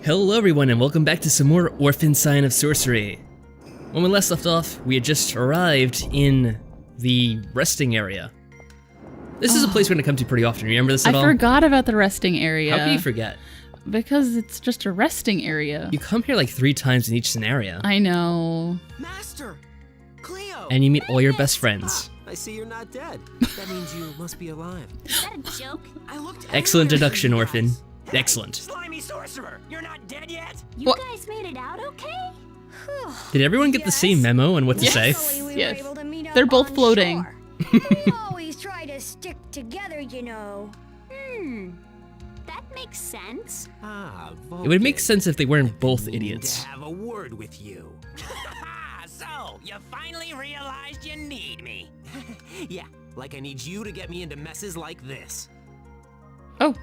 Hello everyone and welcome back to some more Orphan Sign of Sorcery. When we last left off, we had just arrived in the resting area. This is a place we're going to come to pretty often. Remember this at all? I forgot about the resting area. How can you forget? Because it's just a resting area. You come here like 3 times in each scenario. I know. Master! Cleo! And you meet all your best friends. I see you're not dead. That means you must be alive. Is that a joke? I looked Excellent everywhere deduction, for you Orphan. guys. Excellent. Slimy sorcerer, you're not dead yet? You What? guys made it out okay? Did everyone get the same memo on what to say? Yes. We Yes. were able to meet up They're both on floating. shore. We always try to stick together, you know. That makes sense. Ah, It would make Vulcan. sense if they weren't both Need idiots. to have a word with you. So, you finally realized you need me. Yeah, like I need you to get me into messes like this. Oh,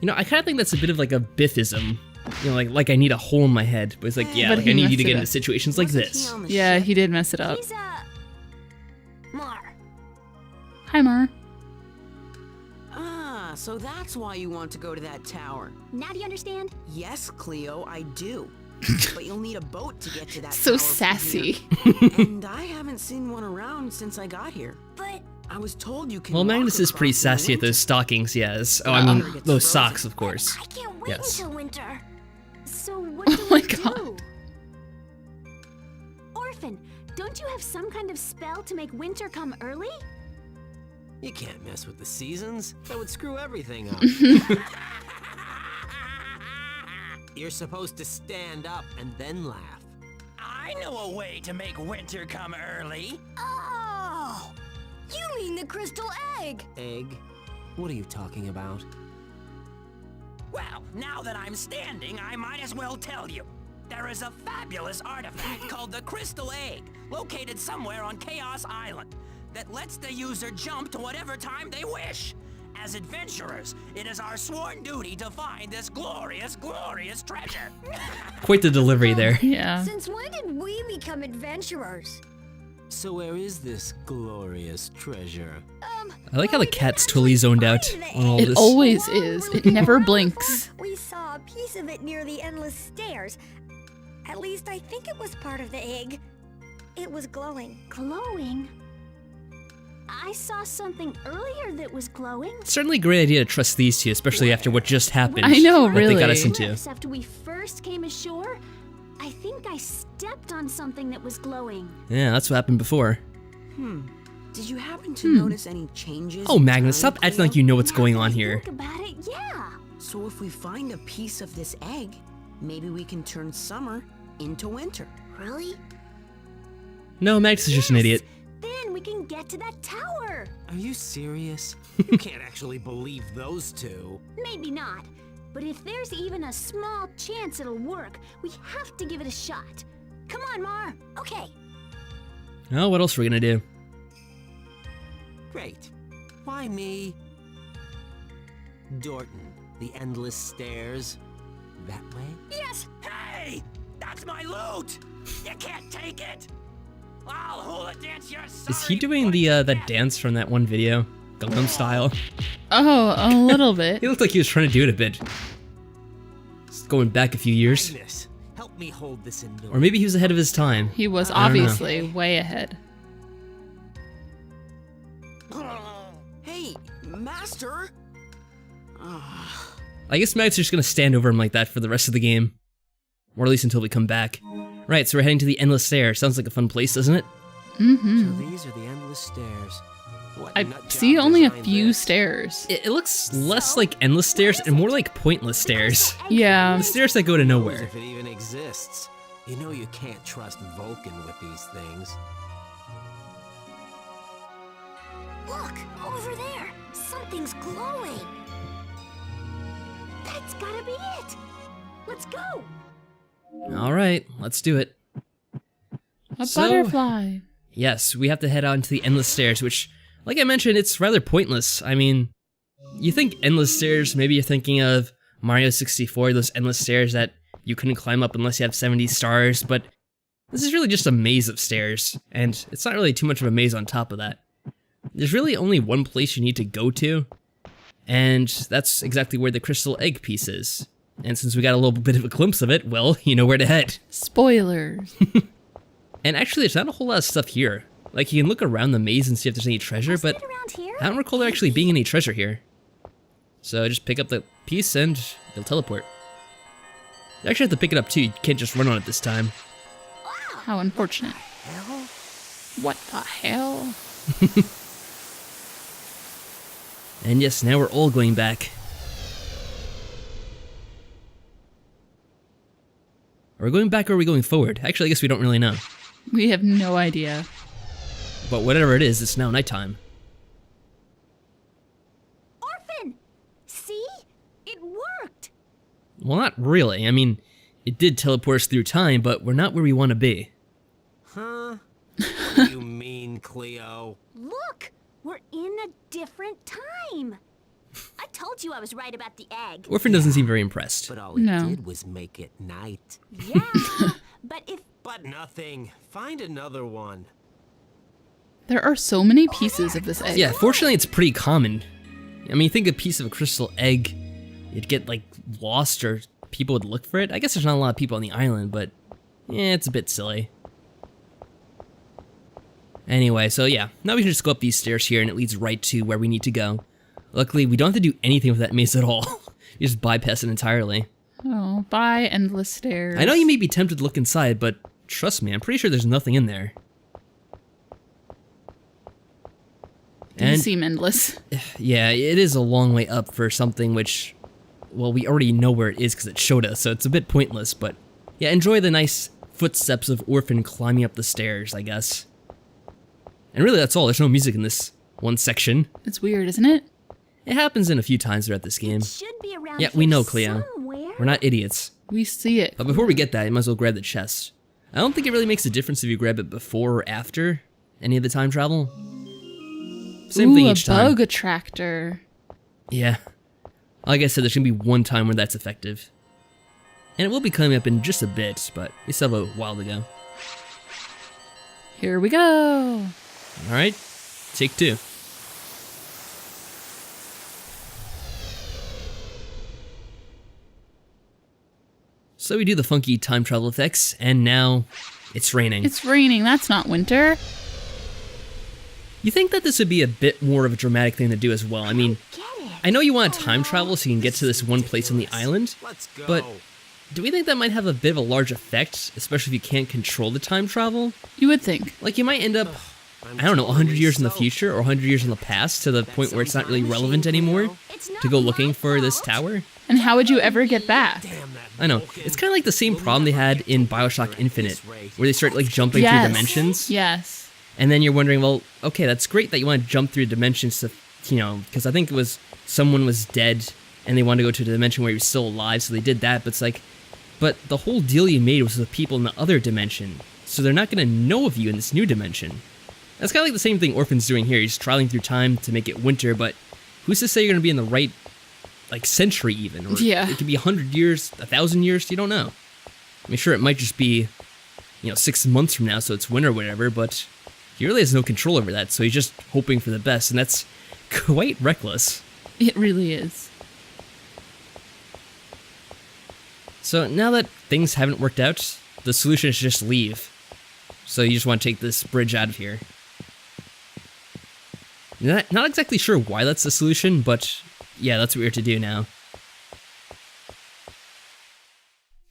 You know, I kind of think that's a bit of like a Biffism. You know, like I need a hole in my head. But it's like, yeah, But like he I need you messed to it get up. into situations like Wasn't he this. on the yeah, ship? he did mess it up. He's Mar. Hi, Mar. Ah, so that's why you want to go to that tower. Now do you understand? Yes, Cleo, I do. But you'll need a boat to get to that So tower from sassy. here. And I haven't seen one around since I got here. But I was told you can Well, walk Magnus is pretty across in the sassy at winter. those stockings he has. Oh, I mean, Gets those frozen. socks, of course. I can't wait Yes. until winter. So what do Oh my we do? God. Orphan, don't you have some kind of spell to make winter come early? You can't mess with the seasons. That would screw everything up. You're supposed to stand up and then laugh. I know a way to make winter come early. Oh! You mean the crystal egg? Egg? What are you talking about? Well, now that I'm standing, I might as well tell you. There is a fabulous artifact called the Crystal Egg, located somewhere on Chaos Island, that lets the user jump to whatever time they wish. As adventurers, it is our sworn duty to find this glorious, glorious treasure. Quite the delivery there. Yeah. Since when did we become adventurers? So where is this glorious treasure? I like how the cat's totally zoned out on all It this. always is. It never blinks. We saw a piece of it near the endless stairs. At least I think it was part of the egg. It was glowing. Glowing? I saw something earlier that was glowing. Certainly a great idea to trust these two, especially after what just happened. I know, what they got really. us into. Yes, after we first came ashore, I think I stepped on something that was glowing. Yeah, that's what happened before. Did you happen to notice any changes? Oh, in Magnus, time, stop acting Cleo? like you know what's going Now on that I here. Think about it, yeah. So if we find a piece of this egg, maybe we can turn summer into winter. Really? No, Magnus is just an idiot. Then we can get to that tower. Are you serious? You can't actually believe those two. Maybe not. But if there's even a small chance it'll work, we have to give it a shot. Come on, Mar. Okay. Oh, what else are we gonna do? Great. Why me? Dorton, the endless stairs. That way? Yes! Hey! That's my loot! You can't take it! I'll hula dance your Is he doing the that dance from that one video? Gangnam Style? Oh, a little bit. He looked like he was trying to do it a bit. Just going back a few years. Magnus, help me hold this indoors. Or maybe he was ahead of his time. He was I don't know. obviously way ahead. Hey, Master! I guess Magnus is just gonna stand over him like that for the rest of the game. Or at least until we come back. Right, so we're heading to the Endless Stairs. Sounds like a fun place, doesn't it? Mm-hmm. So these are the endless stairs. What I nut see job only a designed few this? stairs. It looks less like endless stairs and more like pointless stairs. Yeah. The stairs that go to Who knows nowhere. if it even exists. You know you can't trust Vulcan with these things. Look! Over there! Something's glowing! That's gotta be it. Let's go. Alright, let's do it. A So- butterfly. Yes, we have to head on to the Endless Stairs, which, like I mentioned, it's rather pointless. I mean, you think Endless Stairs, maybe you're thinking of Mario 64, those endless stairs that you couldn't climb up unless you have 70 stars, but this is really just a maze of stairs, and it's not really too much of a maze on top of that. There's really only one place you need to go to, and that's exactly where the crystal egg piece is. And since we got a little bit of a glimpse of it, well, you know where to head. Spoilers. And actually, there's not a whole lot of stuff here. Like, you can look around the maze and see if there's any treasure, Wasn't but it around here? I don't recall there actually being any treasure here. So just pick up the piece and you'll teleport. You actually have to pick it up too, you can't just run on it this time. How unfortunate. What the hell? And yes, now we're all going back. Are we going back or are we going forward? Actually, I guess we don't really know. We have no idea. But whatever it is, it's now nighttime. Orphan! See? It worked! Well, not really. I mean, it did teleport us through time, but we're not where we want to be. Huh? What do you mean, Cleo? Look! We're in a different time! I told you I was right about the egg. Orphan doesn't seem very impressed. But all it No. did was make it night. Yeah, but if... But nothing. Find another one. There are so many pieces of this egg. Yeah, fortunately it's pretty common. I mean, think a piece of a crystal egg, you'd get like lost or people would look for it. I guess there's not a lot of people on the island, but yeah, it's a bit silly. Anyway, so yeah, now we can just go up these stairs here and it leads right to where we need to go. Luckily, we don't have to do anything with that maze at all. You just bypass it entirely. Oh, bye, endless stairs. I know you may be tempted to look inside, but trust me, I'm pretty sure there's nothing in there. They seem endless. Yeah, it is a long way up for something which, well, we already know where it is because it showed us, so it's a bit pointless, but yeah, enjoy the nice footsteps of Orphan climbing up the stairs, I guess. And really, that's all. There's no music in this one section. It's weird, isn't it? It happens in a few times throughout this game. It should be around Yeah, we here know, Cleo. somewhere. We're not idiots. We see it. But before we get that, you might as well grab the chest. I don't think it really makes a difference if you grab it before or after any of the time travel. Same thing each a time. bug attractor. Yeah. Like I said, there's gonna be one time where that's effective. And it will be coming up in just a bit, but we still have a while to go. Here we go. Alright, take two. So we do the funky time travel effects, and now it's raining. It's raining. That's not winter. You think that this would be a bit more of a dramatic thing to do as well? I mean, Get it. I know you want to time travel so you can get to this one place on the island, Let's go. but do we think that might have a bit of a large effect, especially if you can't control the time travel? You would think. Like, you might end up, I don't know, 100 years in the future or 100 years in the past to the point where it's not really relevant anymore It's not to go my looking for this fault. tower. And how would you ever get back? Damn that I know, Vulcan. it's kind of like the same We'll problem they never had get in to the Bioshock planet at Infinite, this rate. where they start like jumping Yes. through dimensions. Yes. And then you're wondering, well, okay, that's great that you want to jump through dimensions to, you know, because I think it was someone was dead and they wanted to go to a dimension where he was still alive, so they did that, but it's like, but the whole deal you made was with people in the other dimension, so they're not going to know of you in this new dimension. That's kind of like the same thing Orphan's doing here. He's traveling through time to make it winter, but who's to say you're going to be in the right, like, century even? Or Yeah. it could be 100 years, 1,000 years, you don't know. I mean, sure, it might just be, you know, 6 months from now, so it's winter or whatever, but he really has no control over that, so he's just hoping for the best, and that's quite reckless. It really is. So now that things haven't worked out, the solution is just leave. So you just want to take this bridge out of here. Not exactly sure why that's the solution, but yeah, that's what we have to do now.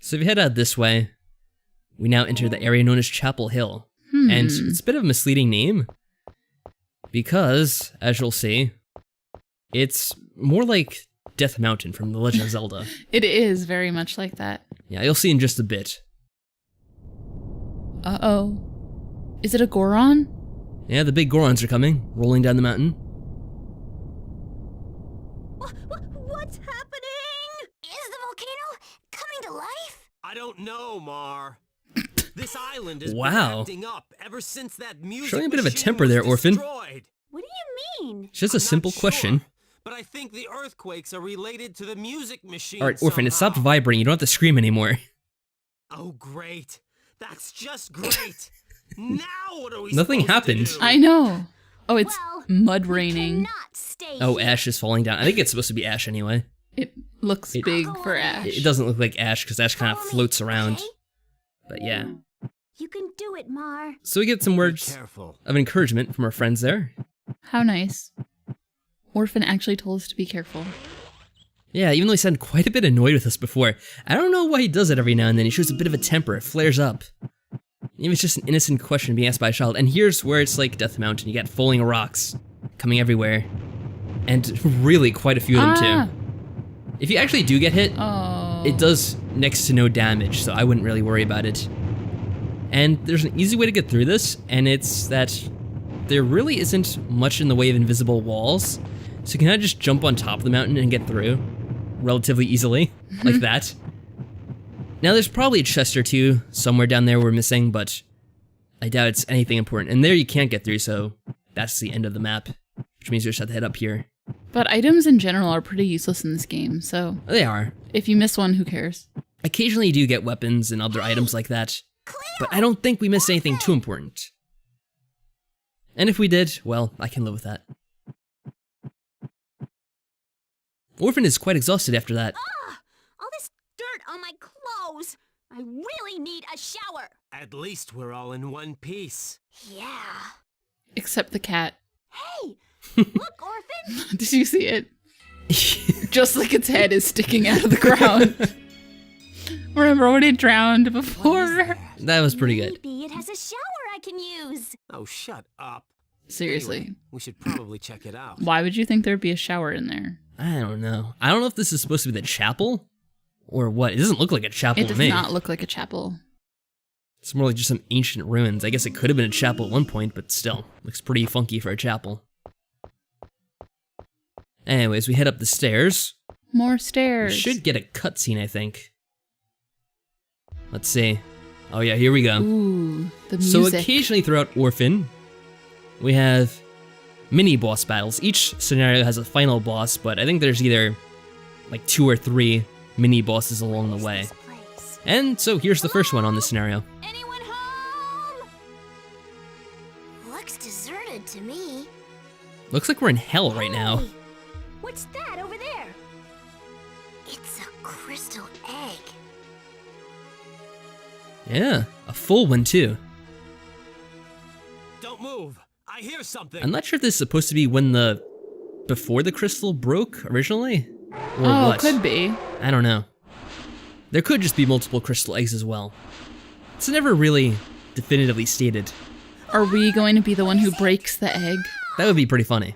So if you head out this way, we now enter the area known as Chapel Hill. And it's a bit of a misleading name, because, as you'll see, it's more like Death Mountain from The Legend of Zelda. It is very much like that. Yeah, you'll see in just a bit. Uh-oh. Is it a Goron? Yeah, the big Gorons are coming, rolling down the mountain. What's happening? Is the volcano coming to life? I don't know, Mar. This island has Wow. been acting up ever since that music Showing a bit of a machine temper was there, Orphan. destroyed. What do you mean? It's just a I'm not simple sure, question. But I think the earthquakes are related to the music machine. Alright, Orphan, it stopped somehow. vibrating. You don't have to scream anymore. Oh, great. That's just great. Now what are we Nothing supposed to happened. do? I know. Oh, it's Well, mud we raining. cannot stay Oh, here. ash is falling down. I think it's supposed to be ash anyway. It looks big for Ash. It doesn't look like Ash because Ash kind of Follow me, floats around. okay? But yeah. You can do it, Mar. So we get some Be words careful. of encouragement from our friends there. How nice. Orphan actually told us to be careful. Yeah, even though he sounded quite a bit annoyed with us before. I don't know why he does it every now and then. He shows a bit of a temper. It flares up. Even it's just an innocent question being asked by a child. And here's where it's like Death Mountain. You got falling rocks coming everywhere. And really quite a few of them too. If you actually do get hit, Oh. it does next to no damage, so I wouldn't really worry about it. And there's an easy way to get through this, and it's that there really isn't much in the way of invisible walls, so you can kind of just jump on top of the mountain and get through relatively easily, like that. Now there's probably a chest or two somewhere down there we're missing, but I doubt it's anything important. And there you can't get through, so that's the end of the map, which means you just have to head up here. But items in general are pretty useless in this game, so They are. if you miss one, who cares? Occasionally you do get weapons and other items like that, but I don't think we missed anything too important. And if we did, well, I can live with that. Orphan is quite exhausted after that. All this dirt on my clothes. I really need a shower. At least we're all in one piece. Yeah. Except the cat. Hey, look, Orphan. Did you see it? Just like its head is sticking out of the ground. Remember when it drowned before? That was pretty good. Maybe it has a shower I can use. Oh, shut up. Seriously. Anyway, we should probably check it out. Why would you think there'd be a shower in there? I don't know. I don't know if this is supposed to be the chapel or what. It doesn't look like a chapel It to does me. not look like a chapel. It's more like just some ancient ruins. I guess it could have been a chapel at one point, but still, looks pretty funky for a chapel. Anyways, we head up the stairs. More We stairs. should get a cutscene, I think. Let's see. Oh yeah, here we go. Ooh, the So music. occasionally throughout Orphan, we have mini boss battles. Each scenario has a final boss, but I think there's either like 2 or 3 mini bosses along the way. This place. And so here's the first one on this scenario. Anyone home? Looks deserted to me. Looks like we're in hell right now. Hey, what's that over there? It's a crystal egg. Yeah, a full one too. Don't move. I hear something. I'm not sure if this is supposed to be before the crystal broke originally, or Oh, what. could be. I don't know. There could just be multiple crystal eggs as well. It's never really definitively stated. Are we going to be the one who breaks the egg? That would be pretty funny.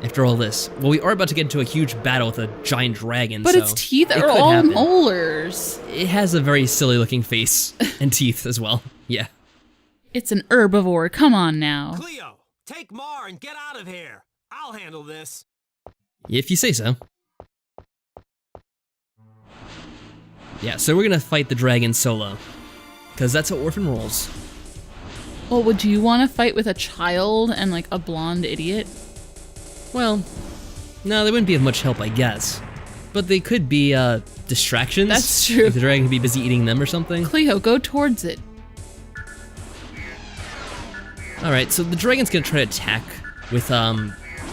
After all this, well, we are about to get into a huge battle with a giant dragon. But so its teeth it are could all happen. molars. It has a very silly-looking face and teeth as well. Yeah. It's an herbivore. Come on now. Cleo, take Mar and get out of here. I'll handle this. If you say so. Yeah, so we're gonna fight the dragon solo. Because that's how Orphan rolls. Well, would you want to fight with a child and like a blonde idiot? Well, no, they wouldn't be of much help, I guess. But they could be, distractions. That's true. If the dragon could be busy eating them or something. Cleo, go towards it. Alright, so the dragon's gonna try to attack with, I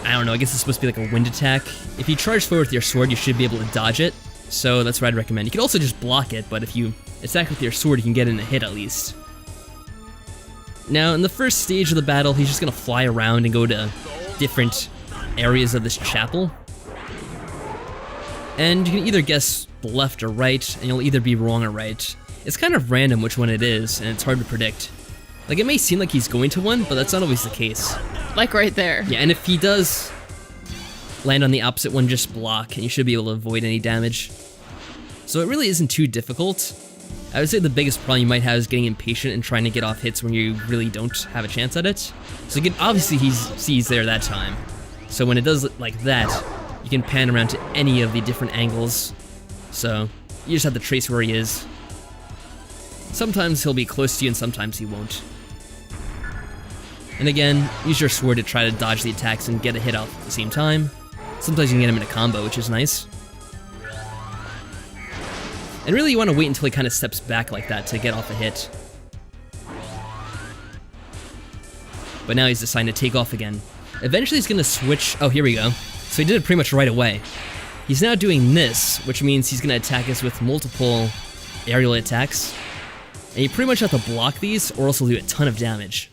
don't know, I guess it's supposed to be like a wind attack. If you charge forward with your sword, you should be able to dodge it. So that's what I'd recommend. You could also just block it, but if you attack with your sword, you can get in a hit at least. Now, in the first stage of the battle, he's just gonna fly around and go to different areas of this chapel. And you can either guess left or right, and you'll either be wrong or right. It's kind of random which one it is, and it's hard to predict. Like, it may seem like he's going to one, but that's not always the case. Like right there. Yeah, and if he does land on the opposite one, just block, and you should be able to avoid any damage. So it really isn't too difficult. I would say the biggest problem you might have is getting impatient and trying to get off hits when you really don't have a chance at it. So you can, obviously he's there that time. So when it does like that, you can pan around to any of the different angles. So you just have to trace where he is. Sometimes he'll be close to you and sometimes he won't. And again, use your sword to try to dodge the attacks and get a hit off at the same time. Sometimes you can get him in a combo, which is nice. And really you want to wait until he kind of steps back like that to get off a hit. But now he's deciding to take off again. Eventually he's going to switch. Oh, here we go. So he did it pretty much right away. He's now doing this, which means he's going to attack us with multiple aerial attacks. And you pretty much have to block these, or else he'll do a ton of damage.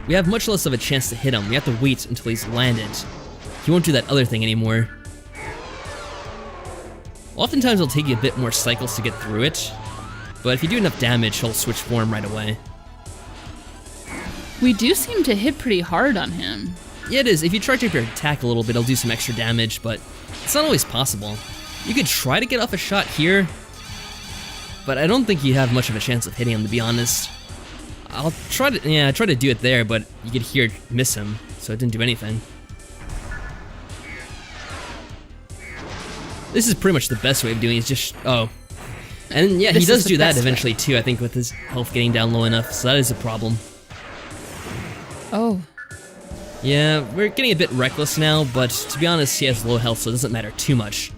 We have much less of a chance to hit him. We have to wait until he's landed. He won't do that other thing anymore. Oftentimes it'll take you a bit more cycles to get through it, but if you do enough damage, he'll switch form right away. We do seem to hit pretty hard on him. Yeah, it is. If you charge up your attack a little bit, it'll do some extra damage, but it's not always possible. You could try to get off a shot here, but I don't think you have much of a chance of hitting him, to be honest. I'll try to do it there, but you could hear it miss him, so it didn't do anything. This is pretty much the best way of doing it, is just, oh. And yeah, he does do that eventually too, I think, with his health getting down low enough, so that is a problem. Oh. Yeah, we're getting a bit reckless now, but to be honest, he has low health, so it doesn't matter too much.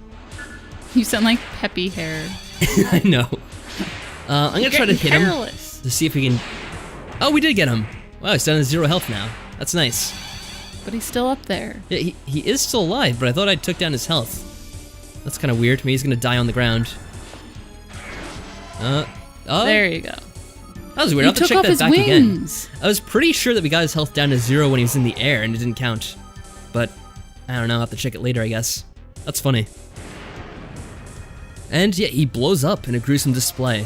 You sound like Peppy Hair. I know. I'm gonna try to hit him careless. to see if we can... Oh, we did get him! Wow, he's down to 0 health now. That's nice. But he's still up there. Yeah, he is still alive, but I thought I took down his health. That's kind of weird. Maybe he's gonna die on the ground. Oh. There you go. That was weird. I'll have to check that back again. I was pretty sure that we got his health down to 0 when he was in the air and it didn't count. But, I don't know, I'll have to check it later, I guess. That's funny. And yeah, he blows up in a gruesome display.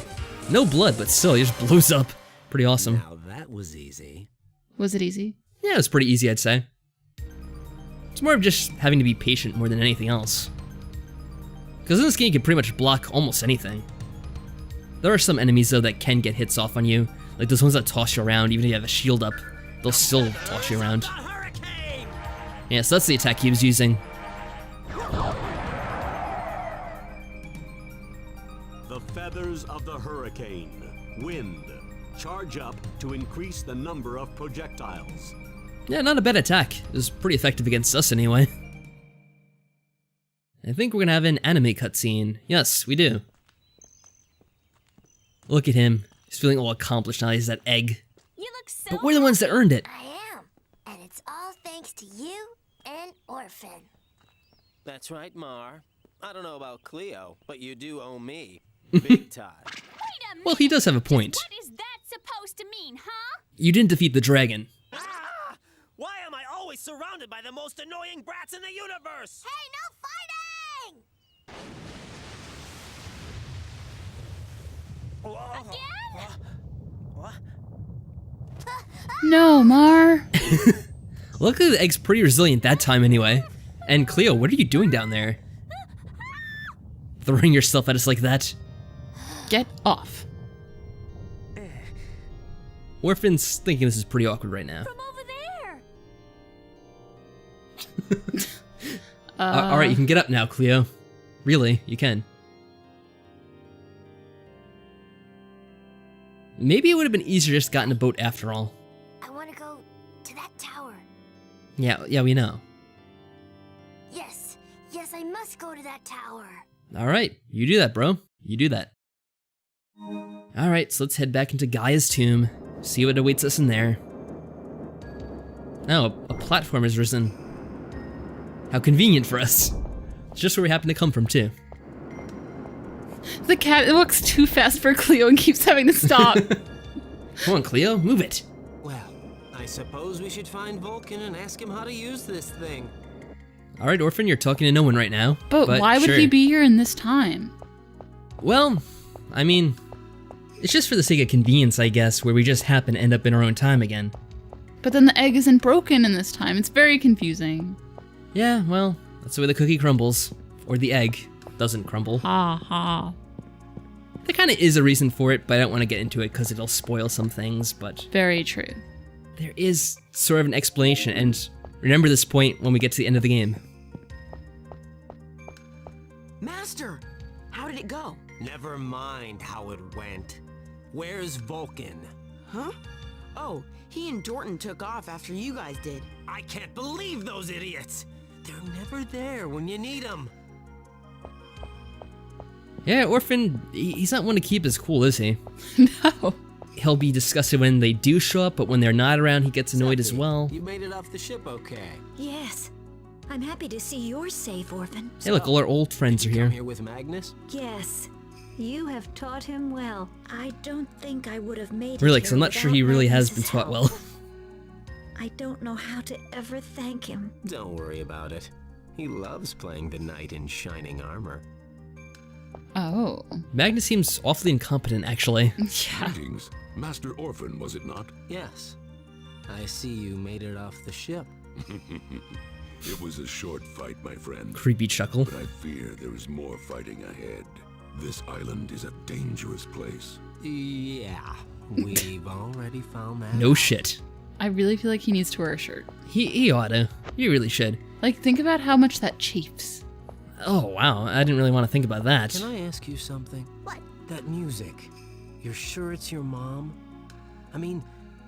No blood, but still, he just blows up. Pretty awesome. Now that was easy. Was it easy? Yeah, it was pretty easy, I'd say. It's more of just having to be patient more than anything else. Because in this game, you can pretty much block almost anything. There are some enemies, though, that can get hits off on you. Like those ones that toss you around, even if you have a shield up. They'll still toss you around. Yeah, so that's the attack he was using. The Feathers of the Hurricane. Wind. Charge up to increase the number of projectiles. Yeah, not a bad attack. It was pretty effective against us anyway. I think we're gonna have an anime cutscene. Yes, we do. Look at him. He's feeling all accomplished now. He's that egg. You look so But we're the ones that earned it. I am. And it's all thanks to you and Orphan. That's right, Mar. I don't know about Cleo, but you do owe me. Big time. Wait a minute. Well, he does have a point. What is that supposed to mean, huh? You didn't defeat the dragon. Ah! Why am I always surrounded by the most annoying brats in the universe? Hey, no fighting! Again? What? No, Mar. Luckily, the egg's pretty resilient that time anyway. And Cleo, what are you doing down there? Throwing yourself at us like that? Get off. Orphan's thinking this is pretty awkward right now. From over there. Alright, you can get up now, Cleo. Really, you can. Maybe it would have been easier just got in a boat after all. I want to go to that tower. Yeah, we know. Yes, I must go to that tower. Alright, you do that, bro. You do that. Alright, so let's head back into Gaia's tomb, see what awaits us in there. Oh, a platform has risen. How convenient for us. It's just where we happen to come from, too. The cat walks too fast for Cleo and keeps having to stop. Come on, Cleo, move it. Well, I suppose we should find Vulcan and ask him how to use this thing. Alright, Orphan, you're talking to no one right now. But why would sure. he be here in this time? Well, I mean, it's just for the sake of convenience, I guess, where we just happen to end up in our own time again. But then the egg isn't broken in this time. It's very confusing. Yeah, well, that's the way the cookie crumbles. Or the egg doesn't crumble. Ha ha. There kind of is a reason for it, but I don't want to get into it because it'll spoil some things, but Very true. there is sort of an explanation, and remember this point when we get to the end of the game. Master, how did it go? Never mind how it went. Where's Vulcan? Huh? Oh, he and Dorton took off after you guys did. I can't believe those idiots! They're never there when you need them. Yeah, Orphan, he's not one to keep his cool, is he? No. he'll be disgusted when they do show up, but when they're not around, he gets annoyed as Seppi, well. You made it off the ship okay. Yes. I'm happy to see you're safe, Orphan. Hey, look, all our old friends are Come here. here with Magnus? Yes. You have taught him well. I don't think I would have made it Really, because here I'm not sure he without really has been Magnus's taught help. well. I don't know how to ever thank him. Don't worry about it. He loves playing the knight in shining armor. Oh. Magnus seems awfully incompetent, actually. Yeah. Greetings. Master Orphan, was it not? Yes. I see you made it off the ship. It was a short fight, my friend. Creepy chuckle. But I fear there is more fighting ahead. This island is a dangerous place. Yeah, we've already found that. No shit. I really feel like he needs to wear a shirt. He ought to. He really should. Like, think about how much that chafes. Oh, wow. I didn't really want to think about that. Can I ask you something? What? That music. You're sure it's your mom? I mean,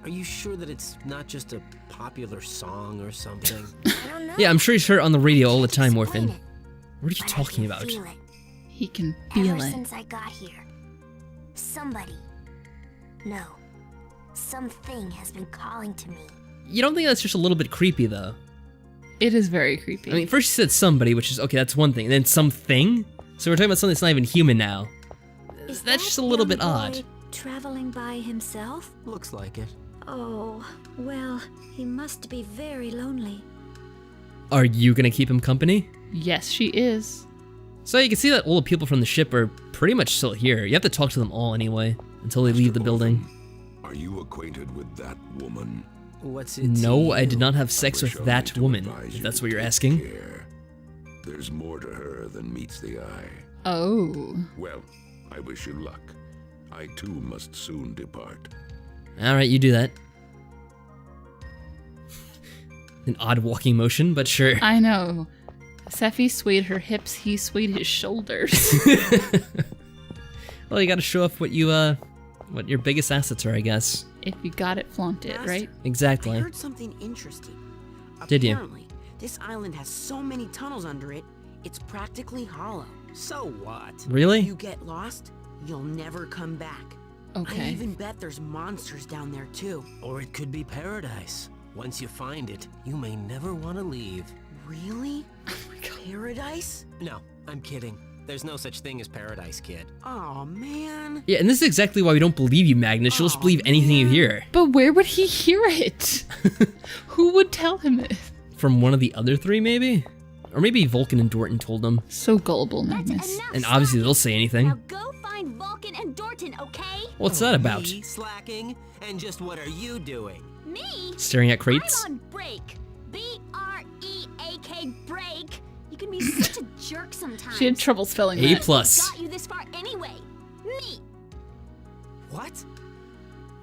are you sure that it's not just a popular song or something? I don't know. Yeah, I'm sure he's heard it on the radio all the time, Explain Orphan. it, What are you but I talking can about? feel it. He can feel Ever it. since I got here, somebody, no, something has been calling to me. You don't think that's just a little bit creepy, though? It is very creepy. I mean, first you said somebody, which is, okay, that's one thing. And then something? So we're talking about something that's not even human now. Is That's that just a little young bit odd. boy traveling by himself? Looks like it. Oh, well, he must be very lonely. Are you gonna keep him company? yes, she is. So you can see that all the people from the ship are pretty much still here. You have to talk to them all anyway, until they leave the building. Are you acquainted with that woman? What's it? No, to I did you? not have sex Wish with only that to woman, advise if you that's to what you're take asking. care. There's more to her than meets the eye. Oh. Well, I wish you luck. I too must soon depart. Alright, you do that. An odd walking motion, but sure. I know. Sephi swayed her hips, he swayed his shoulders. Well, you gotta show off what what your biggest assets are, I guess. If you got it, flaunt it, Master, right? I Exactly. heard something interesting. Did you? Apparently, this island has so many tunnels under it, it's practically hollow. So what? If Really? you get lost, you'll never come back. I Okay. even bet there's monsters down there too. Or it could be paradise. Once you find it, you may never want to leave. Really? Oh my god. Paradise? No, I'm kidding. There's no such thing as paradise, kid. Oh man. Yeah, and this is exactly why we don't believe you, Magnus. You'll just Aw, believe anything you man. hear. But where would he hear it? Who would tell him it? From one of the other three, maybe? Or maybe Vulcan and Dorton told them. So gullible, That's Magnus. enough And obviously slacking. they'll say anything. Now go find Vulcan and Dorton, okay? What's that about? Me slacking? And just what are you doing? Me? Staring at crates? I'm on break. B-R-E-A-K break. You can be such a jerk sometimes. She had trouble spelling A that. plus. Got you this far anyway. Me. What?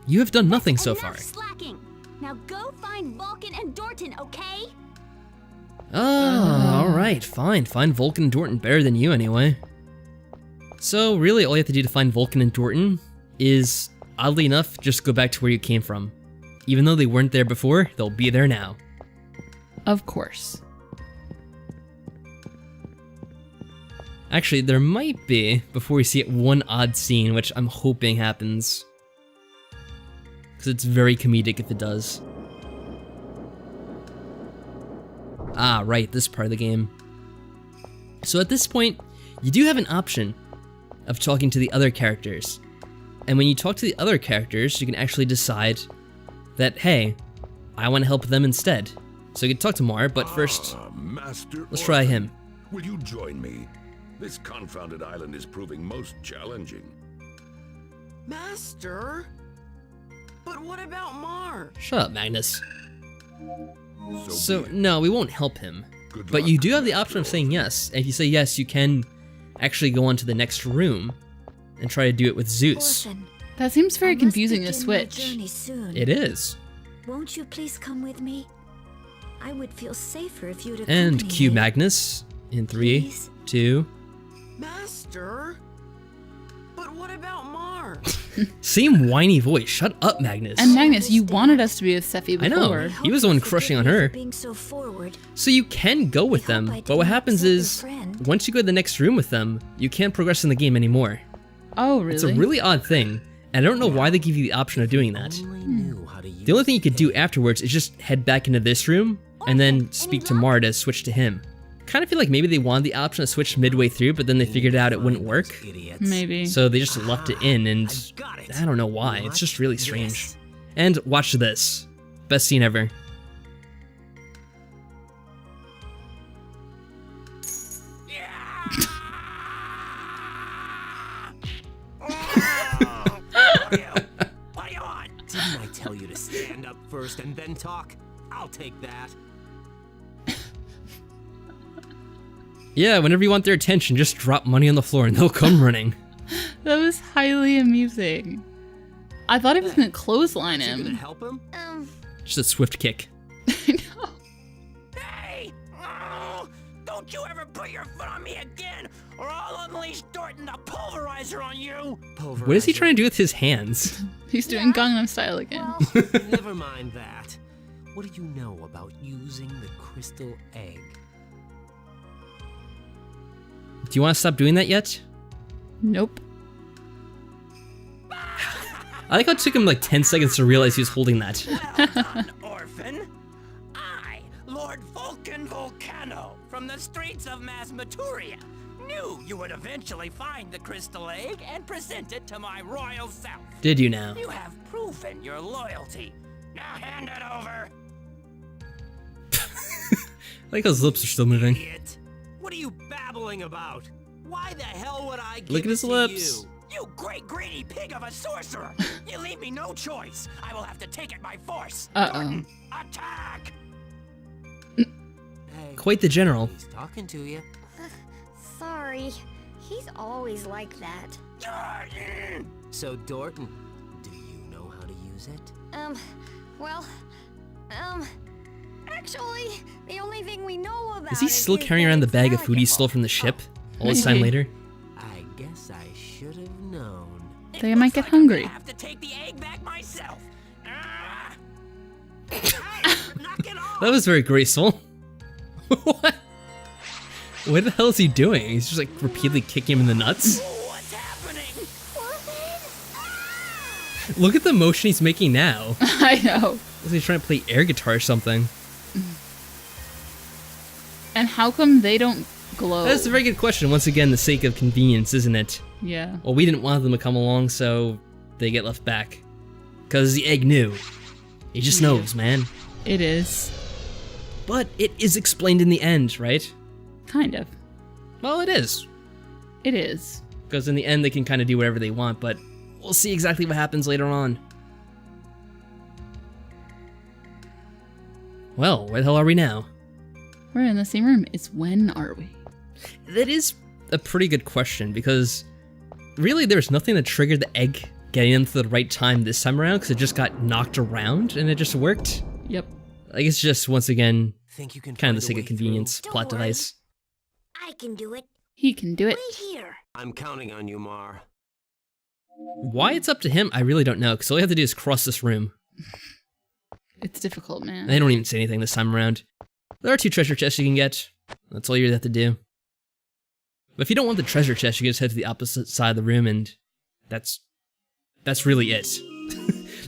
You have done nothing so Enough far. slacking. Now go find Vulcan and Dorton, okay? Oh, alright, fine. Find Vulcan and Dorton better than you anyway. So really all you have to do to find Vulcan and Dorton is, oddly enough, just go back to where you came from. Even though they weren't there before, they'll be there now. Of course. Actually, there might be, before we see it, one odd scene, which I'm hoping happens. Because it's very comedic if it does. Ah, right, this part of the game. So at this point, you do have an option of talking to the other characters. And when you talk to the other characters, you can actually decide that, hey, I want to help them instead. So you can talk to Mar, but first, Master let's try him. Will you join me? This confounded island is proving most challenging. Master? But what about Mar? Shut up, Magnus. So, be it. no, we won't help him. Good But luck, you do have the Master option of saying Orphan. yes. And if you say yes, you can actually go on to the next room and try to do it with Zeus. Orphan, That seems very I must confusing to begin my switch. journey soon. It is. Won't you please come with me? I would feel safer if you'd And accompany cue me. Magnus in 3, Please? 2. Master? But what about Mar? Same whiny voice. Shut up, Magnus. And Magnus, you wanted us to be with Sephi I know. before. He was the one crushing on her. Being so forward. So you can go with I hope them, I but what didn't happens upset your is, friend. once you go to the next room with them, you can't progress in the game anymore. Oh, really? It's a really odd thing. And I don't know why they give you the option of doing that. Only knew how to use The only thing you could do afterwards is just head back into this room and then speak to Mar to switch to him. Kind of feel like maybe they wanted the option to switch midway through, but then they figured out it wouldn't work. idiots. Maybe. So they just left it in, and Got it. I don't know why. It's just really strange. Yes. And watch this. Best scene ever. What do you want? Didn't I tell you to stand up first and then talk? I'll take that. Yeah, whenever you want their attention, just drop money on the floor and they'll come running. That was highly amusing. I thought he was gonna clothesline Is it gonna him. help him? Just a swift kick. I know. Hey! Oh, don't you ever put your foot on me again, or I'll unleash Dorton the Pulverizer on you! What is he trying to do with his hands? He's doing Gangnam Style again. Well, Never mind that. What do you know about using the crystal egg? Do you want to stop doing that yet? Nope. I like how it took him like 10 seconds to realize he was holding that. Well done, orphan. I, Lord Vulcan Volcano, from the streets of Masmaturia, knew you would eventually find the crystal egg and present it to my royal self. Did you now? You have proven your loyalty. Now hand it over. I like how his lips are still moving. Idiot. What are you babbling about? Why the hell would I give Look at it his to lips. you? You great greedy pig of a sorcerer! You leave me no choice. I will have to take it by force. Uh-oh. Dorton, attack! Hey, Quite the general. he's talking to you. Sorry. He's always like that. Dorton! So, Dorton, do you know how to use it? Well, actually, the only thing we know about Is he still carrying around the bag of food he stole from the ship all this time later? I guess I should have known. They might get Looks like hungry. I have to take the egg back myself. Ah! Hey, knock it off! That was very graceful. What? What the hell is he doing? He's just like repeatedly kicking him in the nuts. What's happening? Look at the motion he's making now. I know. Is he trying to play air guitar or something? And how come they don't glow? That's a very good question. Once again, the sake of convenience, isn't it? Yeah. Well, we didn't want them to come along, so they get left back. Because the egg knew. He just knows, man. It is. But it is explained in the end, right? Kind of. Well, it is. It is. Because in the end, they can kind of do whatever they want, but we'll see exactly what happens later on. Well, where the hell are we now? We're in the same room. It's when are we? That is a pretty good question, because really there's nothing that triggered the egg getting into the right time this time around, because it just got knocked around and it just worked. Yep. Like, it's just, once again, Think you can kind of find the a sake of way convenience, through? plot Don't worry. device. I can do it. He can do it. Right here. I'm counting on you, Mar. Why it's up to him, I really don't know, because all you have to do is cross this room. It's difficult, man. They don't even say anything this time around. There are 2 treasure chests you can get. That's all you have to do. But if you don't want the treasure chest, you can just head to the opposite side of the room, and that's really it.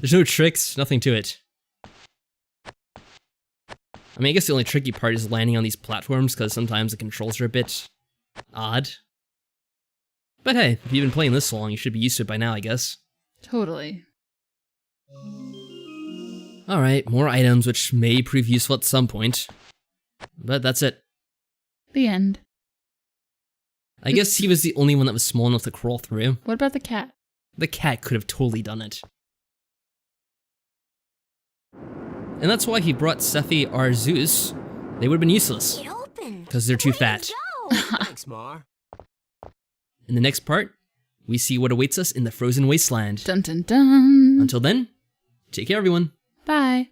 There's no tricks, nothing to it. I mean, I guess the only tricky part is landing on these platforms, because sometimes the controls are a bit odd. But hey, if you've been playing this long, you should be used to it by now, I guess. Totally. Alright, more items, which may prove useful at some point. But that's it. The end. I guess he was the only one that was small enough to crawl through. What about the cat? The cat could have totally done it. And that's why he brought Sephi or Zeus. They would have been useless, It opened. because they're too Way to fat. go. Thanks, Mar. In the next part, we see what awaits us in the frozen wasteland. Dun dun dun. Until then, take care everyone. Bye.